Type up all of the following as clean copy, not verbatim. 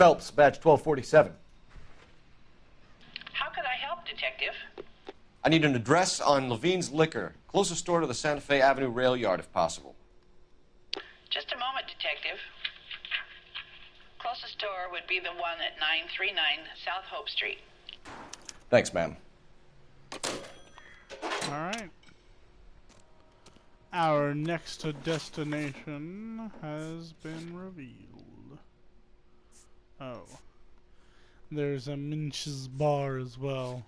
Phelps, badge 1247. How could I help, Detective? I need an address on Levine's Liquor, closest store to the Santa Fe Avenue rail yard, if possible. Just a moment, Detective. Closest store would be the one at 939 South Hope Street. Thanks, ma'am. All right. Our next destination has been revealed. Oh. There's a Minch's bar as well.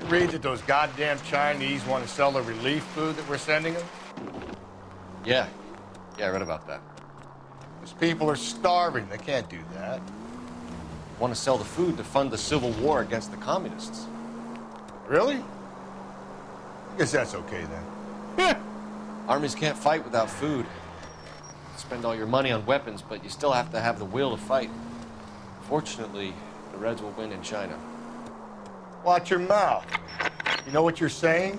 Read that those goddamn Chinese want to sell the relief food that we're sending them? Yeah, I read about that. Those people are starving. They can't do that. Want to sell the food to fund the civil war against the communists. Really? I guess that's okay then. Armies can't fight without food. Spend all your money on weapons, but you still have to have the will to fight. Fortunately, the Reds will win in China. Watch your mouth. You know what you're saying?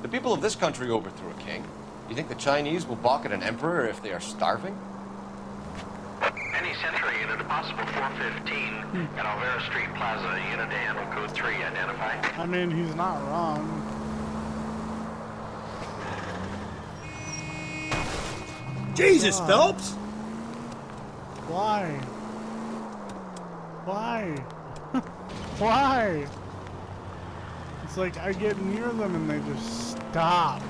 The people of this country overthrew a king. You think the Chinese will balk at an emperor if they are starving? Any Century unit, possible 415 at Alvera Street Plaza, unit to handle code 3, identify. I mean, he's not wrong. Jesus, Phelps! Why? Why? Why? It's like I get near them and they just stop.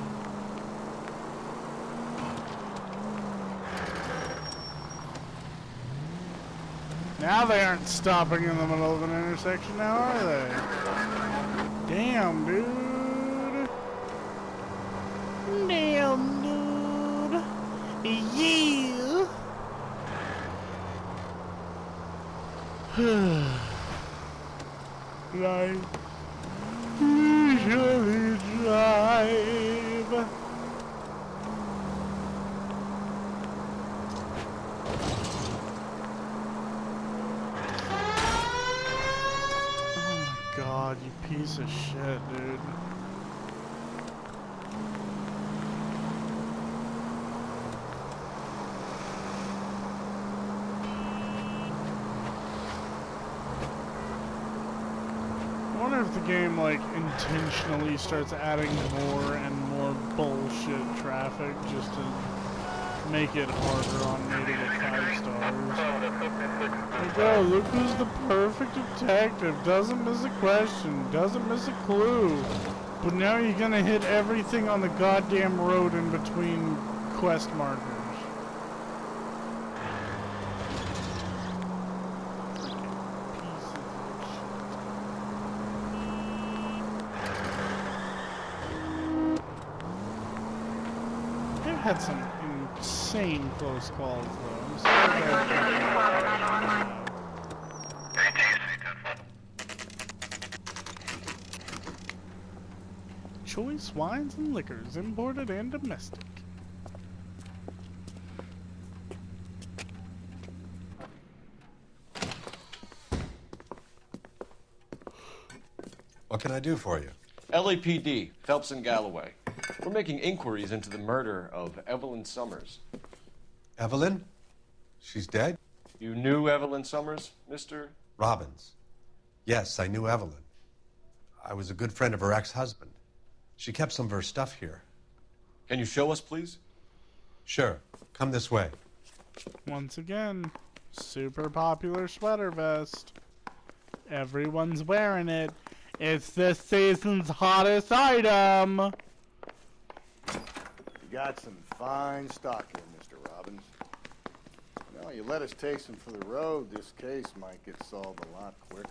Now they aren't stopping in the middle of an intersection now, are they? Damn, dude. Damn, dude. Yeah. Like, usually drive. Oh my god, you piece of shit, dude. I wonder if the game, like, intentionally starts adding more and more bullshit traffic just to make it harder on me to get 5 stars. Like, oh, look who's the perfect detective. Doesn't miss a question. Doesn't miss a clue. But now you're gonna hit everything on the goddamn road in between quest markers. Had some insane close calls, though. I'm sorry about Choice wines and liquors, imported and domestic. What can I do for you? LAPD, Phelps and Galloway. We're making inquiries into the murder of Evelyn Summers. Evelyn? She's dead? You knew Evelyn Summers, Mr. Robbins. Yes, I knew Evelyn. I was a good friend of her ex-husband. She kept some of her stuff here. Can you show us, please? Sure. Come this way. Once again, super popular sweater vest. Everyone's wearing it. It's this season's hottest item. You got some fine stock here, Mr. Robbins. Now, you let us take some for the road, this case might get solved a lot quicker.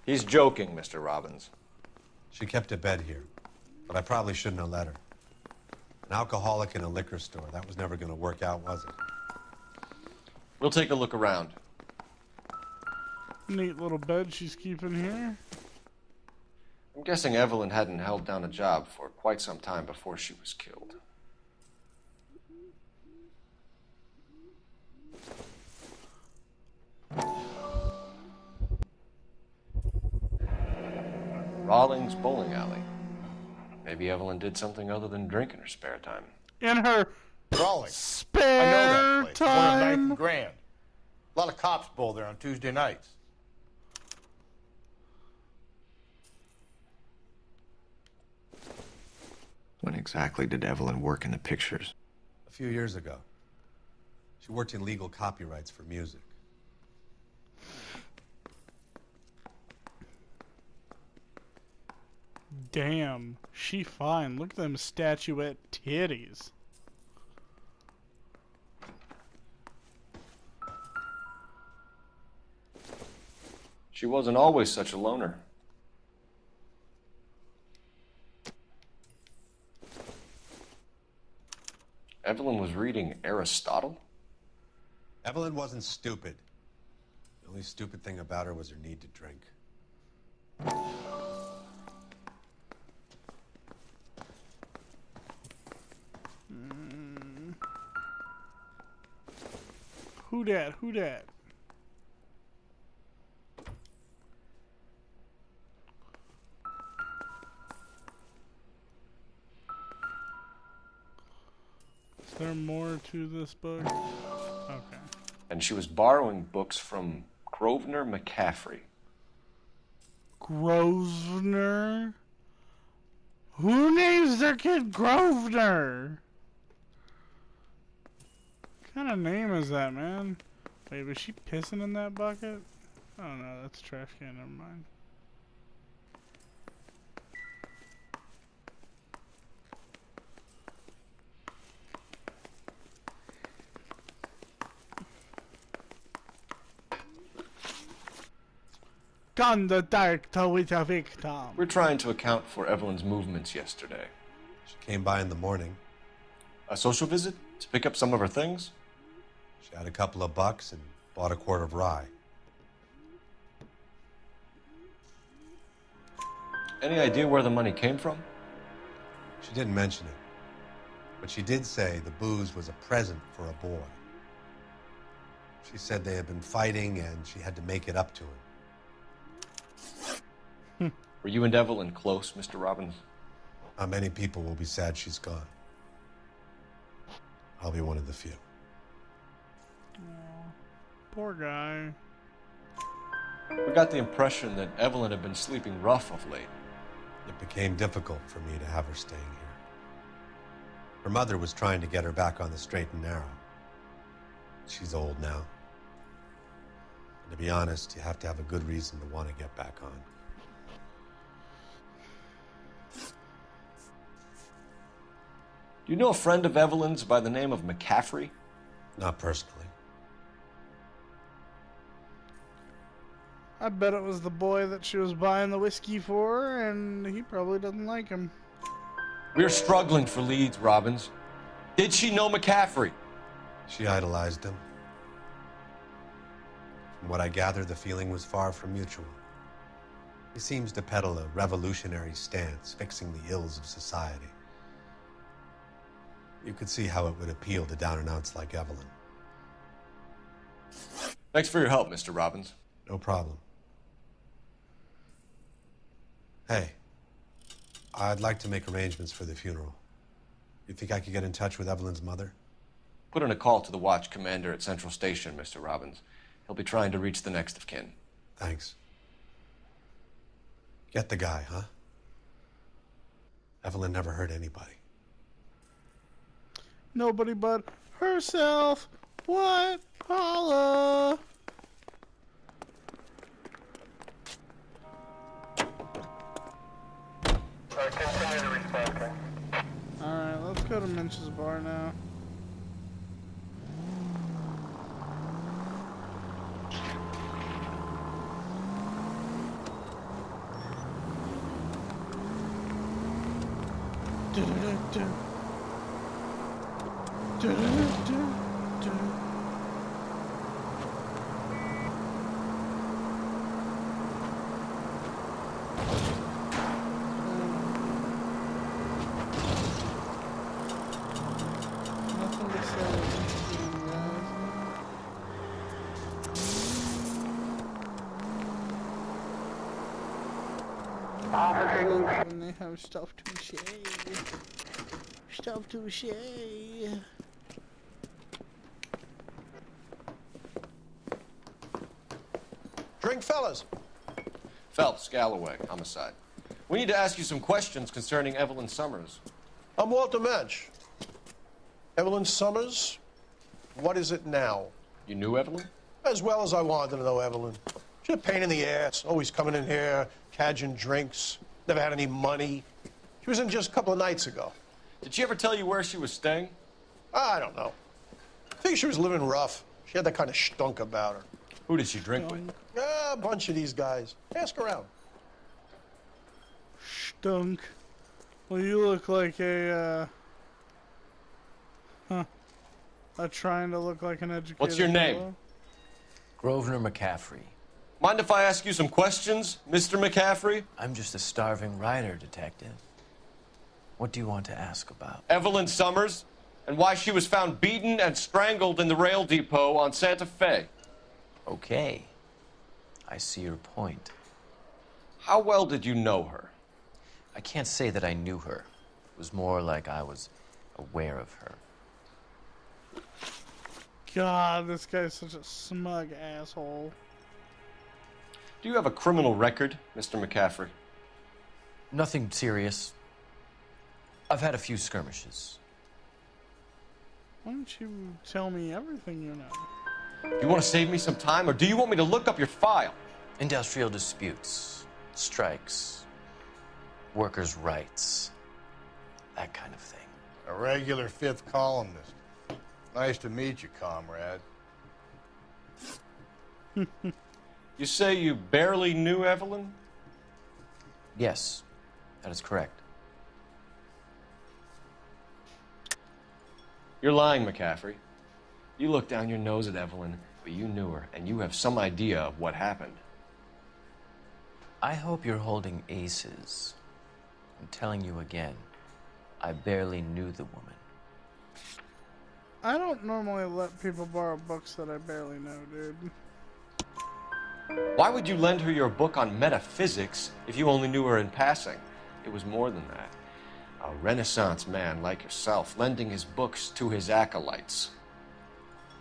He's joking, Mr. Robbins. She kept a bed here, but I probably shouldn't have let her. An alcoholic in a liquor store. That was never going to work out, was it? We'll take a look around. Neat little bed she's keeping here. I'm guessing Evelyn hadn't held down a job for quite some time before she was killed. Rawlings Bowling Alley. Maybe Evelyn did something other than drink in her spare time. In her Crawling. I know spare that place. Corner of 9th time. and Grand. A lot of cops bowl there on Tuesday nights. When exactly did Evelyn work in the pictures? A few years ago. She worked in legal copyrights for music. Damn, she fine. Look at them statuette titties. She wasn't always such a loner. Evelyn was reading Aristotle? Evelyn wasn't stupid. The only stupid thing about her was her need to drink. Who dat? Who dat? Is there more to this book? Okay. And she was borrowing books from Grosvenor McCaffrey. Grosvenor? Who names their kid Grosvenor? What kind of name is that, man? Wait, was she pissing in that bucket? Oh no, that's a trash can, never mind. Contact with a victim. We're trying to account for Evelyn's movements yesterday. She came by in the morning. A social visit to pick up some of her things? She had a couple of bucks and bought a quart of rye. Any idea where the money came from? She didn't mention it, but she did say the booze was a present for a boy. She said they had been fighting and she had to make it up to him. Were you and Evelyn close, Mr. Robbins? Not many people will be sad she's gone. I'll be one of the few. Poor guy. We got the impression that Evelyn had been sleeping rough of late. It became difficult for me to have her staying here. Her mother was trying to get her back on the straight and narrow. She's old now. And to be honest, you have to have a good reason to want to get back on. Do you know a friend of Evelyn's by the name of McCaffrey? Not personally. I bet it was the boy that she was buying the whiskey for, and he probably doesn't like him. We're struggling for leads, Robbins. Did she know McCaffrey? She idolized him. From what I gather, the feeling was far from mutual. He seems to peddle a revolutionary stance, fixing the ills of society. You could see how it would appeal to down-and-outs like Evelyn. Thanks for your help, Mr. Robbins. No problem. Hey, I'd like to make arrangements for the funeral. You think I could get in touch with Evelyn's mother? Put in a call to the watch commander at Central Station, Mr. Robbins. He'll be trying to reach the next of kin. Thanks. Get the guy, huh? Evelyn never hurt anybody. Nobody but herself. What? Holla. Continue to respond. Alright, let's go to Minch's bar now. Du-du-du-du. Du-du-du-du-du. say interesting, guys. When they have stuff to say. Stuff to say. Drink, fellas. Phelps, Galloway, homicide. We need to ask you some questions concerning Evelyn Summers. I'm Walter Mensch. Evelyn Summers, what is it now? You knew Evelyn? As well as I wanted to know Evelyn. She's a pain in the ass, always coming in here, cadging drinks, never had any money. She was in just a couple of nights ago. Did she ever tell you where she was staying? I don't know. I think she was living rough. She had that kind of stunk about her. Who did she drink with? A bunch of these guys. Ask around. Stunk. Well, you look like a, trying to look like an educated What's your name? fellow. Grosvenor McCaffrey. Mind if I ask you some questions, Mr. McCaffrey? I'm just a starving writer, detective. What do you want to ask about? Evelyn Summers, and why she was found beaten and strangled in the rail depot on Santa Fe. Okay. I see your point. How well did you know her? I can't say that I knew her. It was more like I was aware of her. God, this guy's such a smug asshole. Do you have a criminal record, Mr. McCaffrey? Nothing serious. I've had a few skirmishes. Why don't you tell me everything you know? Do you want to save me some time, or do you want me to look up your file? Industrial disputes, strikes, workers' rights, that kind of thing. A regular fifth columnist. Nice to meet you, comrade. You say you barely knew Evelyn? Yes, that is correct. You're lying, McCaffrey. You looked down your nose at Evelyn, but you knew her, and you have some idea of what happened. I hope you're holding aces. I'm telling you again, I barely knew the woman. I don't normally let people borrow books that I barely know, dude. Why would you lend her your book on metaphysics if you only knew her in passing? It was more than that. A Renaissance man like yourself, lending his books to his acolytes.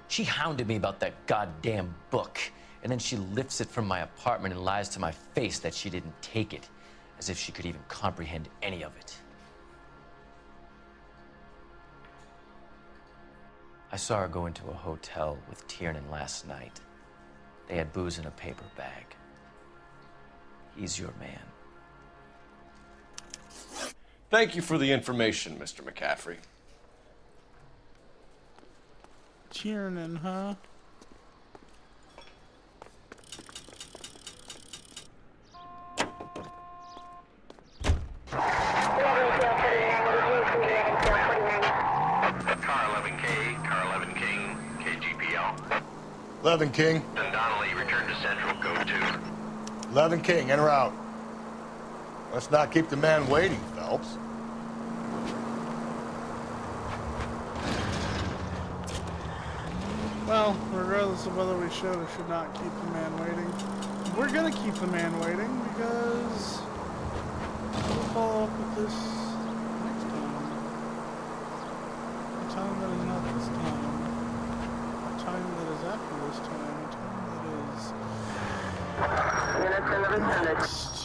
She hounded me about that goddamn book, and then she lifts it from my apartment and lies to my face that she didn't take it, as if she could even comprehend any of it. I saw her go into a hotel with Tiernan last night. They had booze in a paper bag. He's your man. Thank you for the information, Mr. McCaffrey. Tiernan, huh? Car 11K, Car 11 King, KGPL. 11 King. Then Donnelly, return to Central, Code 2. 11 King, en route. Let's not keep the man waiting, Phelps. Well, regardless of whether we should or should not keep the man waiting, we're gonna keep the man waiting because we'll follow up with this next time. A time that is not this time. A time that is after this time. A time that is... Units 1100. next